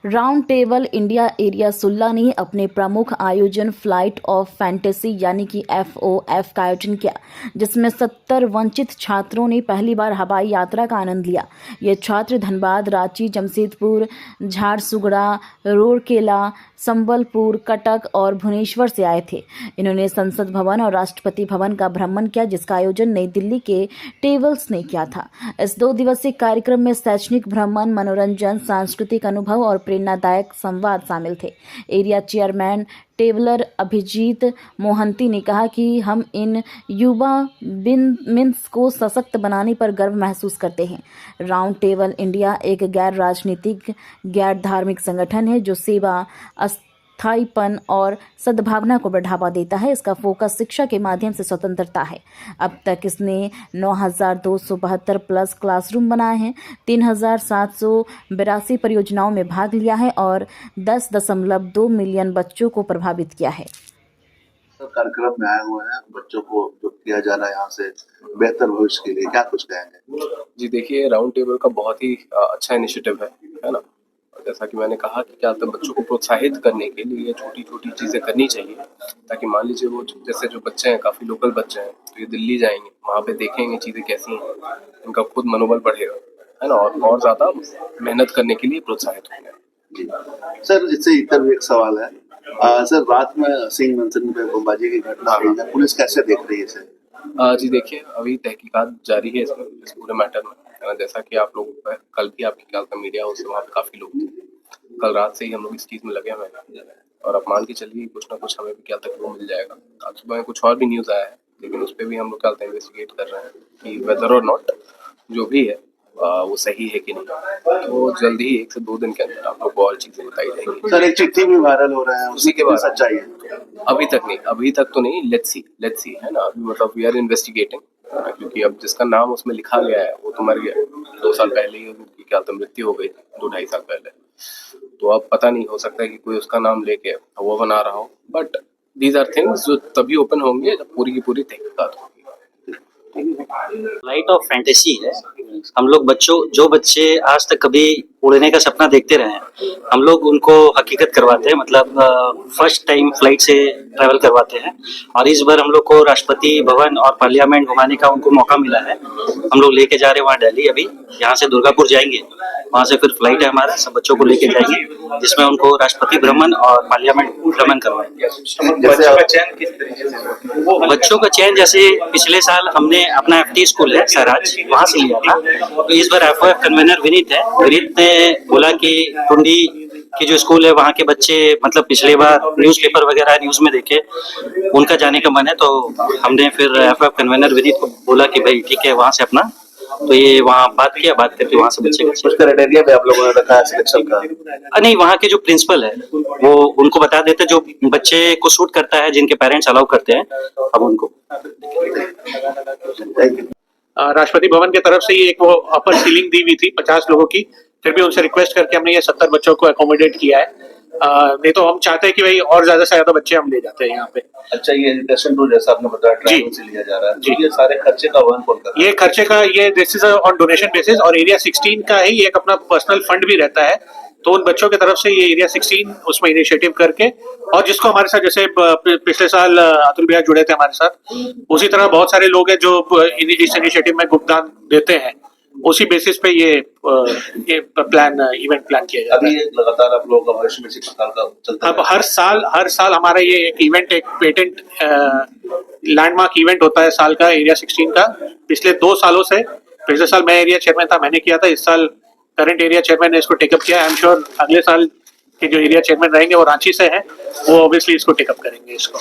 Round table India area 16 ने अपने प्रमुख आयोजन फ्लाइट ऑफ फैंटेसी यानी कि FOF का आयोजन किया, जिसमें 70 वंचित छात्रों ने पहली बार हवाई यात्रा का आनंद लिया। ये छात्र धनबाद, रांची, जमशेदपुर, झारसुगड़ा, रूरकेला, संबलपुर, कटक और भुवनेश्वर से आए थे। इन्होंने संसद भवन और राष्ट्रपति भवन का भ्रमण किया, जिसका आयोजन नई दिल्ली के टेबल्स ने किया था। इस 2 दिवसीय कार्यक्रम में शैक्षणिक भ्रमण, मनोरंजन, सांस्कृतिक अनुभव और प्रेरणादायक संवाद शामिल थे। Area chairman tabler Abhijit Mohanty ने कहा कि हम इन युवा मिन्स को सशक्त बनाने पर गर्व महसूस करते हैं। राउंड टेबल इंडिया एक गैर राजनीतिक, गैर धार्मिक संगठन है जो सेवा, स्थायीपन और सद्भावना को बढ़ावा देता है। इसका फोकस शिक्षा के माध्यम से स्वतंत्रता है। अब तक इसने 9,272 प्लस क्लासरूम बनाए हैं, 3,782 परियोजनाओं में भाग लिया है और 10.2 मिलियन बच्चों को प्रभावित किया है। कार्यक्रम में आए हुए हैं, बच्चों को जो किया जा रहा है यहाँ से बेहतर भविष्य के लिए, क्या कुछ कहेंगे? जी देखिए, राउंड टेबल का बहुत ही अच्छा इनिशिएटिव है ना। जैसा कि मैंने कहा कि क्या तो बच्चों को प्रोत्साहित करने के लिए छोटी छोटी चीज़ें करनी चाहिए, ताकि मान लीजिए वो जैसे जो बच्चे हैं, काफ़ी लोकल बच्चे हैं, तो ये दिल्ली जाएंगे, वहाँ पे देखेंगे चीज़ें कैसी हैं, उनका खुद मनोबल बढ़ेगा, है ना, और ज़्यादा मेहनत करने के लिए प्रोत्साहित होंगे। सर, इससे इतर भी एक सवाल है। सर, रात में सिंह मंचन पे बमबाजी की घटना हुई है, पुलिस कैसे देख रही है इसे? जी देखिए, अभी तहकीकात जारी है इस पूरे मैटर में। जैसा कि आप लोग कल भी आपके ख्याल का मीडिया हाउस वहाँ पे काफ़ी लोग थे। कल रात से ही हम लोग इस चीज़ में लगे हुए हैं और अब मान के चलिए कुछ ना कुछ हमें भी क्या तक वो मिल जाएगा। आज सुबह में कुछ और भी न्यूज़ आया है, लेकिन उस पर भी हम लोग क्या इन्वेस्टिगेट कर रहे हैं कि वेदर और नॉट जो भी है वो सही है कि नहीं। तो जल्दी ही 1 से 2 दिन के अंदर आप लोग को और चीज़ें बताई जाएंगी। सर, एक चिट्ठी भी वायरल हो रहा है, उसी के बाद सच्चाई है? अभी तक तो नहीं। लेट्स सी है ना, अभी मतलब वी आर इन्वेस्टिगेटिंग, क्योंकि अब जिसका नाम उसमें लिखा गया है वो तो मर गया। 2 साल पहले ही उनकी क्या मृत्यु हो गई, 2-2.5 साल पहले। तो अब पता नहीं, हो सकता है कि कोई उसका नाम लेके वो बना रहा हो, बट दीज आर थिंग्स जो तभी ओपन होंगे जब पूरी की पूरी तहकीकात होगी। लाइट ऑफ फैंटेसी है। हम लोग जो बच्चे आज तक कभी उड़ने का सपना देखते रहे हैं, हम लोग उनको हकीकत करवाते हैं, मतलब फर्स्ट टाइम फ्लाइट से ट्रैवल करवाते हैं। और इस बार हम लोग को राष्ट्रपति भवन और पार्लियामेंट घुमाने का उनको मौका मिला है। हम लोग लेके जा रहे हैं वहाँ दिल्ली, अभी यहाँ से दुर्गापुर जाएंगे, वहाँ से फिर फ्लाइट है हमारा, सब बच्चों को लेके जाएंगे, जिसमें उनको राष्ट्रपति भ्रमण और पार्लियामेंट भ्रमण करवाएंगे। बच्चों का चयन जैसे पिछले साल हमने अपना FT स्कूल है सराज, वहाँ से लिया था। तो इस बार FOF कन्वीनर विनीत है। विनीत ने बोला कि टुंडी की जो स्कूल है वहाँ के बच्चे मतलब पिछले बार न्यूज़पेपर वगैरह न्यूज़ में देखे, उनका जाने का मन है। तो हमने फिर FOF कन्वीनर विनीत को बोला कि भाई ठीक है, वहाँ से अपना, तो ये वहाँ बात करके वहाँ से बच्चे कुछ क्राइटेरिया पे आप लोगों ने रखा है सिलेक्शन का? नहीं, वहाँ के जो प्रिंसिपल है वो उनको बता देते जो बच्चे को सूट करता है, जिनके पेरेंट्स अलाउ करते हैं, अब उनको। राष्ट्रपति भवन की तरफ से ही एक वो अपर सीलिंग दी हुई थी 50 लोगों की, फिर भी उनसे रिक्वेस्ट करके हमने ये 70 बच्चों को अकोमोडेट किया है। नहीं तो हम चाहते हैं कि भाई और ज्यादा से ज्यादा बच्चे हम ले जाते हैं यहाँ पे। अच्छा, ये एजुकेशन टूर जैसा आपने बताया ट्रैवल से लिया जा रहा है, जी, ये सारे खर्चे का वहन कौन कर रहा है? ये खर्चे का ये this is on donation basis, और एरिया 16 का ही एक अपना पर्सनल फंड भी रहता है। तो उन बच्चों की तरफ से ये एरिया 16 उसमें इनिशिएटिव करके, और जिसको हमारे साथ जैसे पिछले साल अतुल भैया जुड़े थे हमारे साथ, उसी तरह बहुत सारे लोग हैं जो इस इनिशिएटिव में गुप्तदान देते हैं। उसी बेसिस पे ये प्लान इवेंट प्लान किया जाता है। अभी लगातार आप लोगों का भविष्य में इसी प्रकार का चलता है? अब हर साल हमारा ये एक इवेंट, एक पेटेंट लैंडमार्क इवेंट होता है साल का, एरिया 16 का। पिछले 2 सालों से, पिछले साल मैं एरिया चेयरमैन था, मैंने किया था। इस साल करंट एरिया चेयरमैन ने इसको टेकअप किया। आई एम श्योर अगले साल के जो एरिया चेयरमैन रहेंगे वो रांची से हैं, वो ऑब्वियसली इसको टेकअप करेंगे इसको।